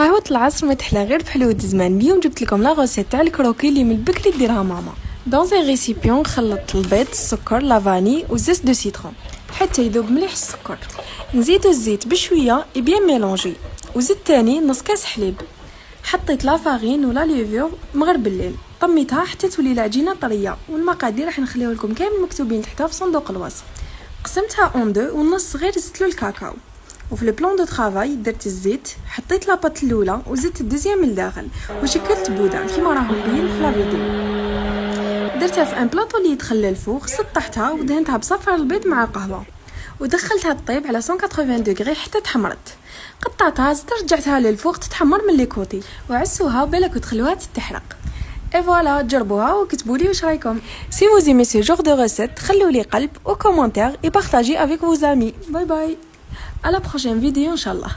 قهوة العصر ما تحلى غير بحلوة زمان. اليوم جبت لكم لا غوسيت تاع الكروكي اللي من البكري ديرها ماما. دون ان ريسيبيون خلطت البيض، السكر، لافاني وزيت دو سيترون حتى يذوب مليح السكر. نزيدو الزيت بشويه بيان ميلونجي، وزيد تاني نص كاس حليب. حطيت لا فارين ولا ليفور مغرب الليل، طميتها حتى تولي العجينه طريه. والمقادير راح نخليو لكم كامل مكتوبين تحتها في صندوق الوصف. قسمتها اون دو والنص غير زدت له الكاكاو. وفي لو بلان دو طرافاي درت الزيت، حطيت لاباط الاولى وزدت الدوزيام من الداخل وشكلت بودان كيما راهم باين في لا فيديو. درتها في ان بلاطو اللي يدخل للفوق، سطحتها ودهنتها بصفر البيض مع القهوه ودخلتها تطيب على 180 دوغري حتى تحمرت. قطعتها زدت رجعتها للفوق تتحمر من لي كوتي وعسوها بالك وتخلوها تتحرق. اي فوالا، جربوها وكتبوا لي واش رايكم. سي vous aimez ce genre de recette خلوا لي قلب و كومونتير et partagez avec vos amis. باي باي، à la prochaine vidéo ان شاء الله.